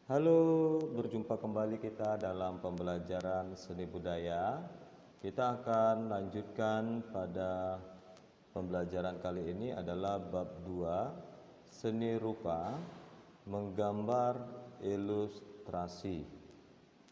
Halo, berjumpa kembali kita dalam pembelajaran seni budaya. Kita akan lanjutkan pada pembelajaran kali ini adalah bab 2, seni rupa, menggambar ilustrasi.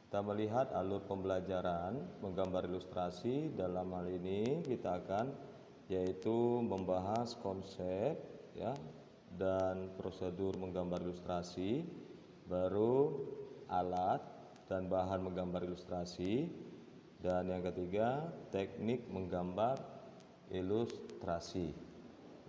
Kita melihat alur pembelajaran menggambar ilustrasi. Dalam hal ini kita akan yaitu membahas konsep ya dan prosedur menggambar ilustrasi, baru alat dan bahan menggambar ilustrasi, dan yang ketiga teknik menggambar ilustrasi.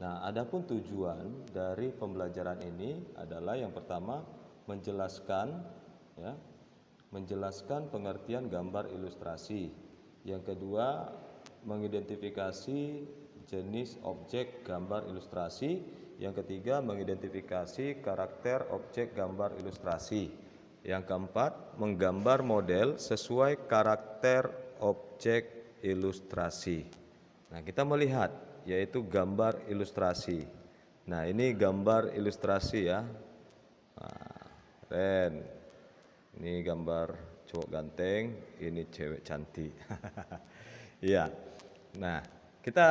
Nah, adapun tujuan dari pembelajaran ini adalah yang pertama menjelaskan pengertian gambar ilustrasi. Yang kedua, mengidentifikasi jenis objek gambar ilustrasi. Yang ketiga, mengidentifikasi karakter objek gambar ilustrasi. Yang keempat, menggambar model sesuai karakter objek ilustrasi. Nah, kita melihat yaitu gambar ilustrasi. Nah, ini gambar ilustrasi ya. Nah, keren. Ini gambar cowok ganteng, ini cewek cantik. Iya. Nah, kita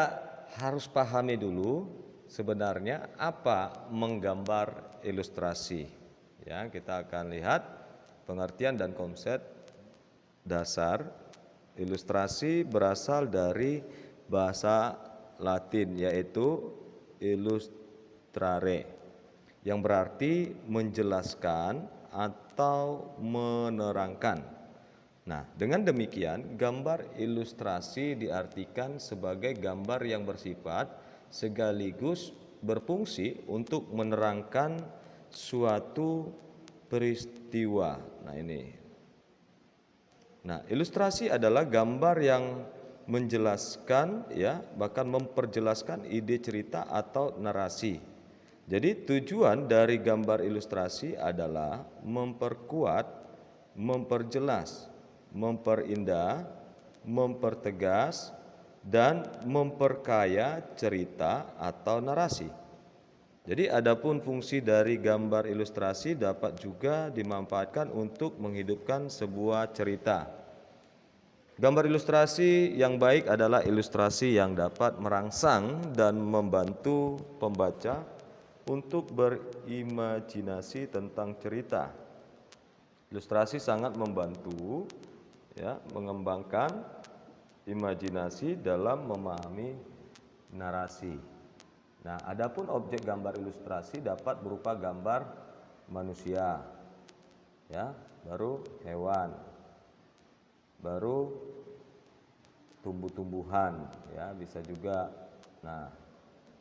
harus pahami dulu sebenarnya apa menggambar ilustrasi. Ya, kita akan lihat pengertian dan konsep dasar. Ilustrasi berasal dari bahasa Latin yaitu illustrare, yang berarti menjelaskan atau menerangkan. Nah, dengan demikian gambar ilustrasi diartikan sebagai gambar yang bersifat sekaligus berfungsi untuk menerangkan suatu peristiwa. Nah, ilustrasi adalah gambar yang menjelaskan bahkan memperjelaskan ide cerita atau narasi. Jadi tujuan dari gambar ilustrasi adalah memperkuat, memperjelas, memperindah, mempertegas, dan memperkaya cerita atau narasi. Jadi adapun fungsi dari gambar ilustrasi dapat juga dimanfaatkan untuk menghidupkan sebuah cerita. Gambar ilustrasi yang baik adalah ilustrasi yang dapat merangsang dan membantu pembaca untuk berimajinasi tentang cerita. Ilustrasi sangat membantu mengembangkan imajinasi dalam memahami narasi. Nah, adapun objek gambar ilustrasi dapat berupa gambar manusia, baru hewan, baru tumbuh-tumbuhan, bisa juga. Nah,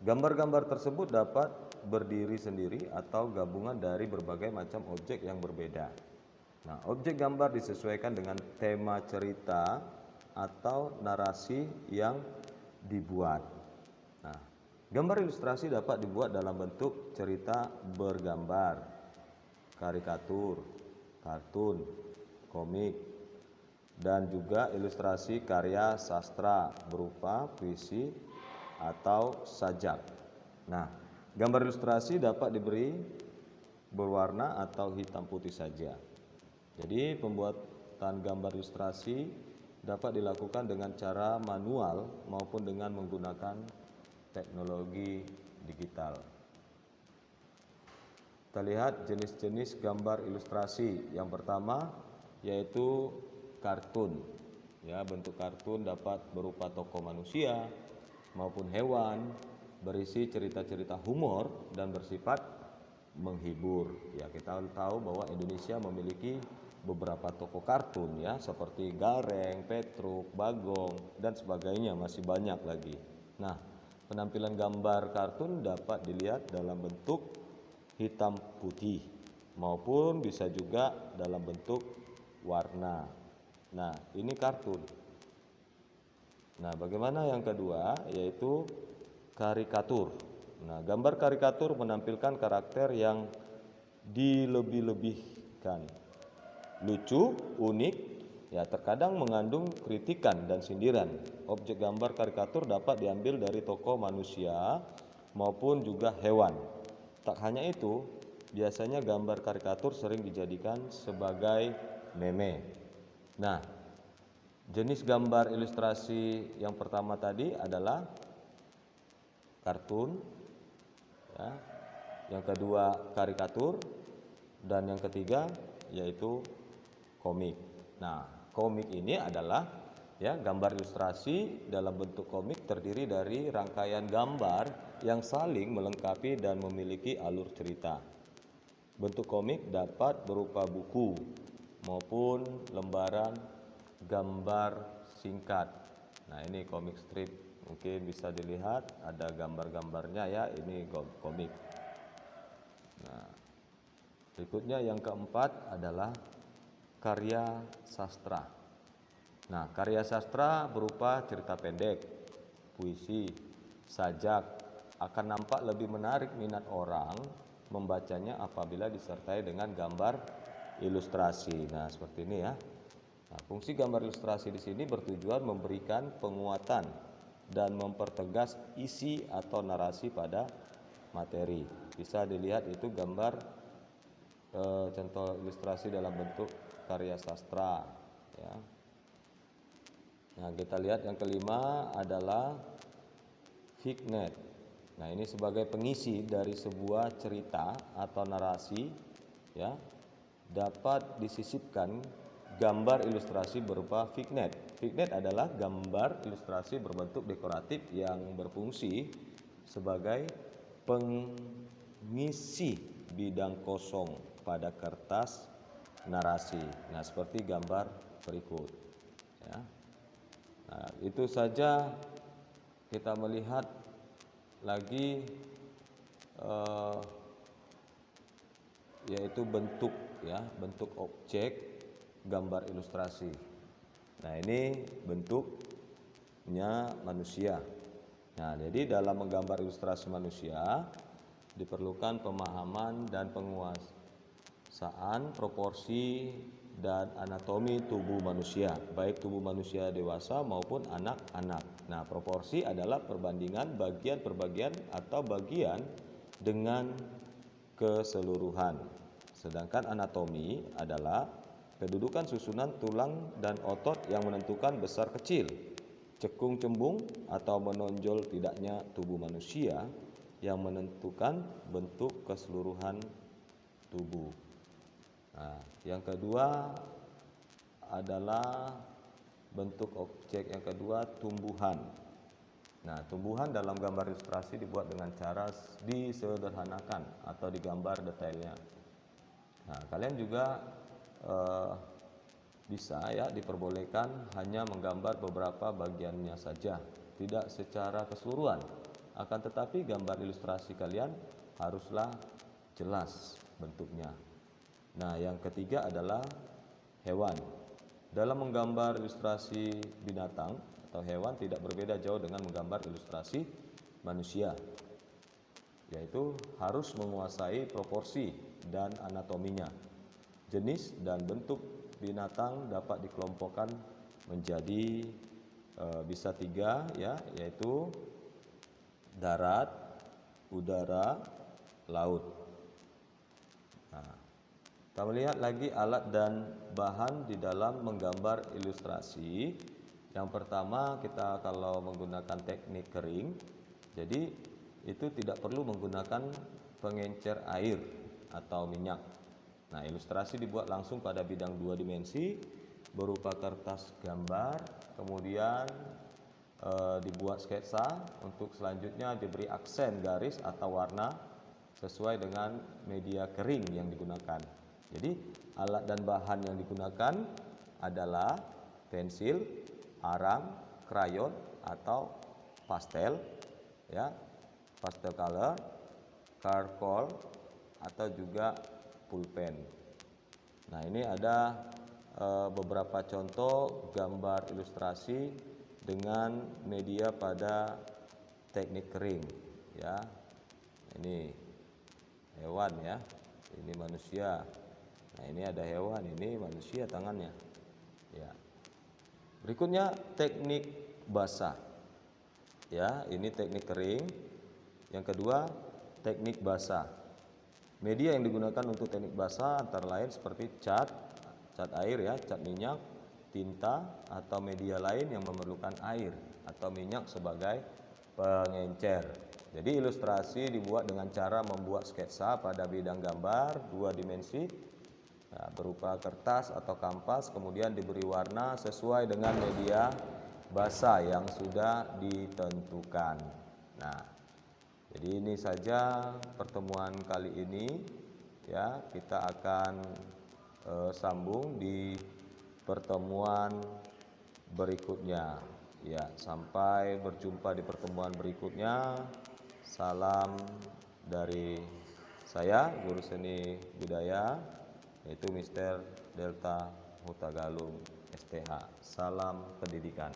gambar-gambar tersebut dapat berdiri sendiri atau gabungan dari berbagai macam objek yang berbeda. Nah, objek gambar disesuaikan dengan tema cerita atau narasi yang dibuat. Nah, gambar ilustrasi dapat dibuat dalam bentuk cerita bergambar, karikatur, kartun, komik, dan juga ilustrasi karya sastra berupa puisi atau sajak. Nah, gambar ilustrasi dapat diberi berwarna atau hitam putih saja. Jadi pembuatan gambar ilustrasi dapat dilakukan dengan cara manual maupun dengan menggunakan teknologi digital. Kita lihat jenis-jenis gambar ilustrasi. Yang pertama yaitu kartun. Bentuk kartun dapat berupa tokoh manusia maupun hewan, berisi cerita-cerita humor dan bersifat menghibur. Kita tahu bahwa Indonesia memiliki beberapa tokoh kartun seperti Gareng, Petruk, Bagong, dan sebagainya, masih banyak lagi. Nah, penampilan gambar kartun dapat dilihat dalam bentuk hitam putih maupun bisa juga dalam bentuk warna. Nah, ini kartun. Nah, bagaimana yang kedua yaitu karikatur. Nah, gambar karikatur menampilkan karakter yang dilebih-lebihkan, lucu, unik, terkadang mengandung kritikan dan sindiran. Objek gambar karikatur dapat diambil dari tokoh manusia maupun juga hewan. Tak hanya itu, biasanya gambar karikatur sering dijadikan sebagai meme. Nah, jenis gambar ilustrasi yang pertama tadi adalah kartun, ya. Yang kedua karikatur, dan yang ketiga yaitu komik. Nah, komik ini adalah ya gambar ilustrasi dalam bentuk komik terdiri dari rangkaian gambar yang saling melengkapi dan memiliki alur cerita. Bentuk komik dapat berupa buku maupun lembaran gambar singkat. Nah, ini komik strip, mungkin bisa dilihat ada gambar-gambarnya ya, ini komik. Nah, berikutnya yang keempat adalah karya sastra. Nah, karya sastra berupa cerita pendek, puisi, sajak, akan nampak lebih menarik minat orang membacanya apabila disertai dengan gambar ilustrasi. Nah, seperti ini ya. Nah, fungsi gambar ilustrasi di sini bertujuan memberikan penguatan dan mempertegas isi atau narasi pada materi. Bisa dilihat itu gambar contoh ilustrasi dalam bentuk karya sastra ya. Nah, kita lihat yang kelima adalah vignette. Nah, ini sebagai pengisi dari sebuah cerita atau narasi ya, dapat disisipkan gambar ilustrasi berupa vignette. Vignette adalah gambar ilustrasi berbentuk dekoratif yang berfungsi sebagai pengisi bidang kosong pada kertas narasi. Nah, seperti gambar berikut ya. Nah, itu saja kita melihat lagi yaitu bentuk ya, bentuk objek gambar ilustrasi. Nah, ini bentuknya manusia. Nah, jadi dalam menggambar ilustrasi manusia diperlukan pemahaman dan penguasaan proporsi dan anatomi tubuh manusia, baik tubuh manusia dewasa maupun anak-anak. Nah, proporsi adalah perbandingan bagian per bagian atau bagian dengan keseluruhan. Sedangkan anatomi adalah kedudukan susunan tulang dan otot yang menentukan besar kecil, cekung cembung atau menonjol tidaknya tubuh manusia yang menentukan bentuk keseluruhan tubuh. Nah, yang kedua adalah bentuk objek yang kedua, tumbuhan. Nah, tumbuhan dalam gambar ilustrasi dibuat dengan cara disederhanakan atau digambar detailnya. Nah, kalian juga bisa ya diperbolehkan hanya menggambar beberapa bagiannya saja, tidak secara keseluruhan. Akan tetapi gambar ilustrasi kalian haruslah jelas bentuknya. Nah, yang ketiga adalah hewan. Dalam menggambar ilustrasi binatang atau hewan tidak berbeda jauh dengan menggambar ilustrasi manusia, yaitu harus menguasai proporsi dan anatominya. Jenis dan bentuk binatang dapat dikelompokkan menjadi bisa 3 ya, yaitu darat, udara, laut. Nah, kita melihat lagi alat dan bahan di dalam menggambar ilustrasi. Yang pertama, kita kalau menggunakan teknik kering, jadi itu tidak perlu menggunakan pengencer air atau minyak. Nah, ilustrasi dibuat langsung pada bidang 2 dimensi berupa kertas gambar, kemudian dibuat sketsa. Untuk selanjutnya diberi aksen garis atau warna sesuai dengan media kering yang digunakan. Jadi alat dan bahan yang digunakan adalah pensil, arang, krayon atau pastel ya, pastel color, charcoal atau juga pulpen. Nah, ini ada beberapa contoh gambar ilustrasi dengan media pada teknik kering ya. Ini hewan ya, ini manusia. Nah, ini ada hewan, ini manusia tangannya ya. Berikutnya teknik basah ya, ini teknik kering. Yang kedua teknik basah. Media yang digunakan untuk teknik basah antara lain seperti cat air ya, cat minyak, tinta, atau media lain yang memerlukan air atau minyak sebagai pengencer. Jadi ilustrasi dibuat dengan cara membuat sketsa pada bidang gambar 2 dimensi berupa kertas atau kanvas, kemudian diberi warna sesuai dengan media basah yang sudah ditentukan. Nah, jadi ini saja pertemuan kali ini ya, kita akan sambung di pertemuan berikutnya. Ya, sampai berjumpa di pertemuan berikutnya. Salam dari saya, Guru Seni Budaya, yaitu Mr. Delta Hutagalung STH. Salam pendidikan.